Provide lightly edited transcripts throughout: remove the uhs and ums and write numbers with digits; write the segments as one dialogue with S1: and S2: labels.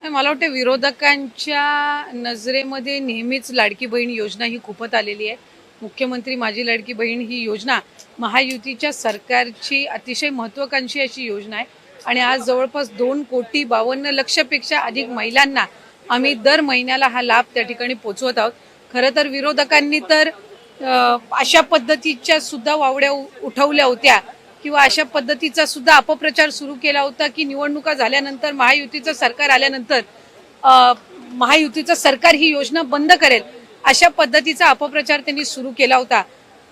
S1: मला वाटतं विरोधकांच्या नजरेमध्ये नेहमीच लाडकी बहीण योजना ही खूपच आलेली आहे. मुख्यमंत्री माझी लाडकी बहीण ही योजना महायुतीच्या सरकारची अतिशय महत्त्वाकांक्षी अशी योजना आहे आणि आज जवळपास 2,52,00,000पेक्षा अधिक महिलांना आम्ही दर महिन्याला हा लाभ त्या ठिकाणी पोहोचवत आहोत. खरं तर विरोधकांनी तर अशा पद्धतीच्या सुद्धा वावड्या उठवल्या होत्या किंवा अशा पद्धतीचा सुद्धा अपप्रचार सुरू केला होता की निवडणुका झाल्यानंतर महायुतीचं सरकार आल्यानंतर महायुतीचं सरकार ही योजना बंद करेल अशा पद्धतीचा अपप्रचार त्यांनी सुरू केला होता.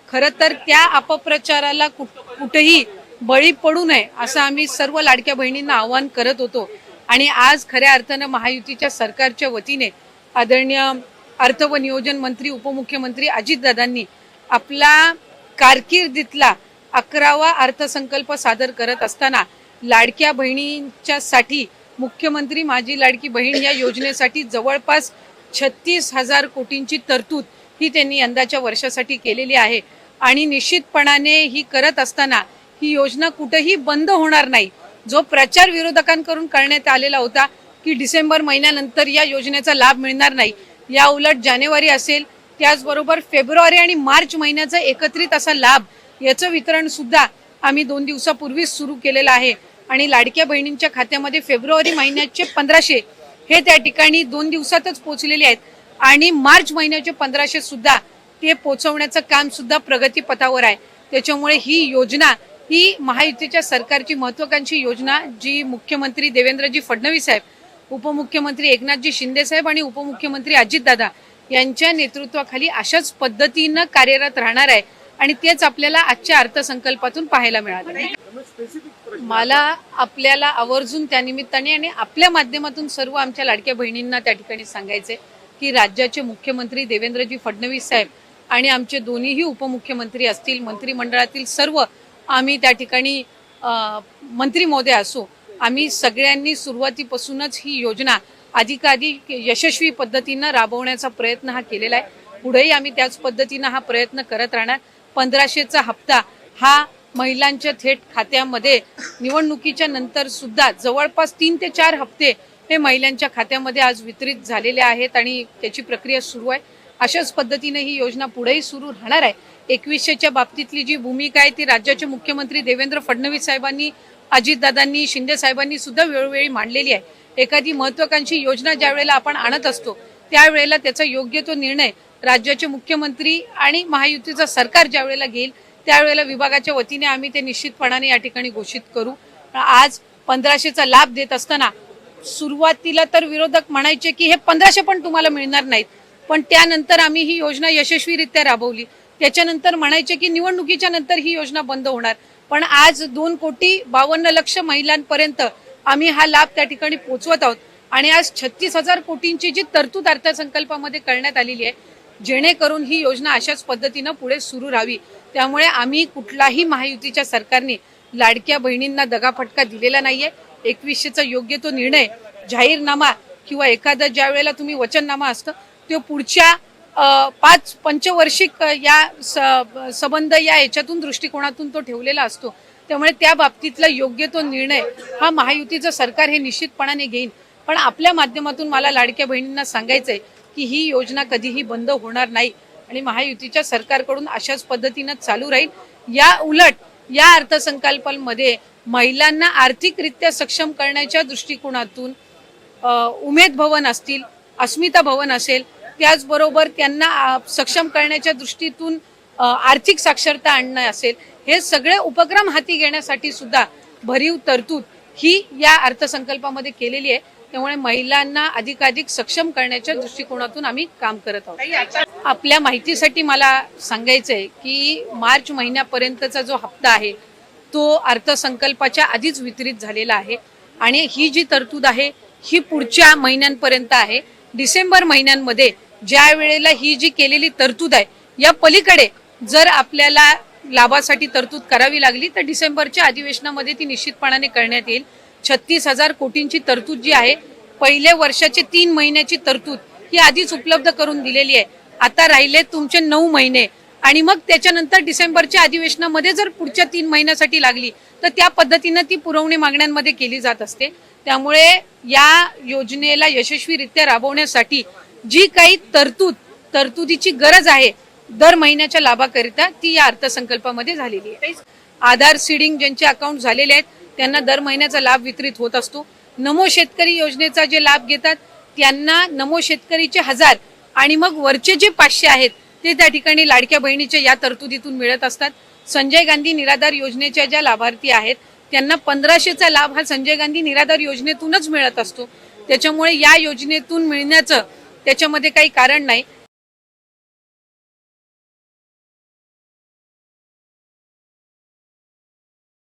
S1: खरं तर त्या अपप्रचाराला कुठेही बळी पडू नये असं आम्ही सर्व लाडक्या बहिणींना आवाहन करत होतो आणि आज खऱ्या अर्थानं महायुतीच्या सरकारच्या वतीने आदरणीय अर्थ व नियोजन मंत्री उपमुख्यमंत्री अजितदादांनी आपला कारकिर्दीतला 11वा अर्थसंकल्प सादर करत असताना लाडक्या बहिणींच्यासाठी मुख्यमंत्री माझी लाडकी बहीण या योजनेसाठी जवळपास 36,000 कोटींची तरतूद ही त्यांनी यंदाच्या वर्षासाठी केलेली आहे आणि निश्चितपणाने ही करत असताना ही योजना कुठेही बंद होणार नाही. जो प्रचार विरोधकांकडून करण्यात आलेला होता की डिसेंबर महिन्यानंतर या योजनेचा लाभ मिळणार नाही, या उलट जानेवारी असेल त्याचबरोबर फेब्रुवारी आणि मार्च महिन्याचा एकत्रित असा लाभ याचं वितरण सुद्धा आम्ही 2 दिवसापूर्वीच सुरू केलेलं आहे आणि लाडक्या बहिणींच्या खात्यामध्ये फेब्रुवारी महिन्याचे 1500 हे त्या ठिकाणी 2 दिवसातच पोहोचलेले आहेत आणि मार्च महिन्याचे 1500 सुद्धा ते पोहोचवण्याचं काम सुद्धा प्रगतीपथावर आहे. त्याच्यामुळे ही योजना ही महायुतीच्या सरकारची महत्त्वाकांक्षी योजना जी मुख्यमंत्री देवेंद्रजी फडणवीस साहेब, उपमुख्यमंत्री एकनाथजी शिंदे साहेब आणि उपमुख्यमंत्री अजितदादा यांच्या नेतृत्वाखाली अशाच पद्धतीनं कार्यरत राहणार आहे आणि तेच आपल्याला आजच्या अर्थसंकल्पातून पाहायला मिळाले. मला आपल्याला आवर्जून त्यानिमित्ताने आणि आपल्या माध्यमातून सर्व आमच्या लाडक्या बहिणींना त्या ठिकाणी सांगायचे की राज्याचे मुख्यमंत्री देवेंद्रजी फडणवीस साहेब आणि आमचे दोन्हीही उपमुख्यमंत्री असतील, मंत्रिमंडळातील सर्व आम्ही त्या ठिकाणी मंत्री महोदय असो, आम्ही सगळ्यांनी सुरुवातीपासूनच ही योजना अधिकाधिक यशस्वी पद्धतीनं राबवण्याचा प्रयत्न हा केलेला आहे. पुढेही आम्ही त्याच पद्धतीनं हा प्रयत्न करत राहणार. 1500चा हप्ता हा महिलांच्या थेट खात्यामध्ये निवडणुकीच्या नंतर सुद्धा जवळपास 3 ते 4 हप्ते हे महिलांच्या खात्यामध्ये आज वितरित झालेले आहेत आणि त्याची प्रक्रिया सुरू आहे. अशाच पद्धतीने ही योजना पुढेही सुरू राहणार आहे. 2100च्या बाबतीतली जी भूमिका आहे ती राज्याचे मुख्यमंत्री देवेंद्र फडणवीस साहेबांनी, अजितदादांनी, शिंदे साहेबांनी सुद्धा वेळोवेळी मांडलेली आहे. एखादी महत्त्वाकांक्षी योजना ज्या वेळेला आपण आणत असतो त्यावेळेला त्याचा योग्य तो निर्णय राज्याचे मुख्यमंत्री आणि महायुतीचं सरकार ज्या वेळेला घेईल त्यावेळेला विभागाच्या वतीने आम्ही ते निश्चितपणाने या ठिकाणी घोषित करू. आज 1500चा लाभ देत असताना सुरुवातीला तर विरोधक म्हणायचे की हे 1500 पण तुम्हाला मिळणार नाहीत, पण त्यानंतर आम्ही ही योजना यशस्वीरित्या राबवली. त्याच्यानंतर म्हणायचे की निवडणुकीच्या नंतर ही योजना बंद होणार, पण आज 2,52,00,000 महिलांपर्यंत आम्ही हा लाभ त्या ठिकाणी पोहोचवत आहोत आणि आज 36,000 कोटींची जी तरतूद अर्थसंकल्पामध्ये करण्यात आलेली आहे जेणेकरून ही योजना अशाच पद्धतीनं पुढे सुरू राहावी. त्यामुळे आम्ही कुठलाही महायुतीच्या सरकारने लाडक्या बहिणींना दगाफटका दिलेला नाहीये. 2100चा योग्य तो निर्णय जाहीरनामा किंवा एखादा ज्या वेळेला तुम्ही वचननामा असतं तो पुढच्या 5 पंचवार्षिक या संबंध या याच्यातून दृष्टिकोनातून तो ठेवलेला असतो. त्यामुळे त्या बाबतीतला योग्य तो निर्णय हा महायुतीचं सरकार हे निश्चितपणाने घेईन. पण आपल्या माध्यमातून मला लाडक्या बहिणींना सांगायचंय की ही योजना कधीही बंद होणार नाही आणि महायुतीच्या सरकारकडून अशाच पद्धतीनं चालू राहील. या उलट या अर्थसंकल्पामध्ये महिलांना आर्थिकरित्या सक्षम करण्याच्या दृष्टिकोनातून उमेद भवन असतील, अस्मिता भवन असेल, त्याचबरोबर त्यांना सक्षम करण्याच्या दृष्टीतून आर्थिक साक्षरता आणणं असेल, हे सगळे उपक्रम हाती घेण्यासाठी सुद्धा भरीव तरतूद ही या अर्थसंकल्पामध्ये केलेली आहे. त्यामुळे महिलांना अधिकाधिक सक्षम करण्याच्या दृष्टिकोनातून आम्ही काम करत आहोत. आपल्या माहितीसाठी मला सांगायचंय की मार्च महिन्यापर्यंतचा जो हप्ता आहे तो अर्थसंकल्पाच्या आधीच वितरित झालेला आहे आणि ही जी तरतूद आहे ही पुढच्या महिन्यांपर्यंत आहे. डिसेंबर महिन्यांमध्ये ज्या वेळेला ही जी केलेली तरतूद आहे या पलीकडे जर आपल्याला लाभासाठी तरतूद करावी लागली तर डिसेंबरच्या अधिवेशनामध्ये ती निश्चितपणाने करण्यात येईल. 36,000 कोटींची तरतूद जी आहे, पहिल्या वर्षाचे 3 महिन्याची तरतूद ही आधीच उपलब्ध करून दिलेली आहे. आता राहिले तुमचे 9 महिने आणि मग त्याच्यानंतर डिसेंबरच्या अधिवेशनामध्ये जर पुढच्या 3 महिन्यासाठी लागली तर त्या पद्धतीने ती पुरवणी मागण्यांमध्ये केली जात असते. त्यामुळे या योजनेला यशस्वीरित्या राबवण्यासाठी जी काही तरतुदीची गरज आहे दर महिन्याच्या लाभाकरिता ती या अर्थसंकल्पामध्ये झालेली आहे. आधार सीडिंग ज्यांचे अकाउंट झालेले आहेत त्यांना दर महिन्याचा लाभ वितरित होत असतो. नमो शेतकरी योजनेचा जे लाभ घेतात त्यांना नमो शेतकरीचे 1000 आणि मग वरचे जे 500 आहेत ते त्या ठिकाणी लाडक्या बहिणीच्या या तरतुदीतून मिळत असतात. संजय गांधी निराधार योजनेच्या ज्या लाभार्थी आहेत त्यांना 1500चा लाभ हा संजय गांधी निराधार योजनेतूनच मिळत असतो. त्याच्यामुळे या योजनेतून मिळण्याचं त्याच्यामध्ये काही कारण नाही.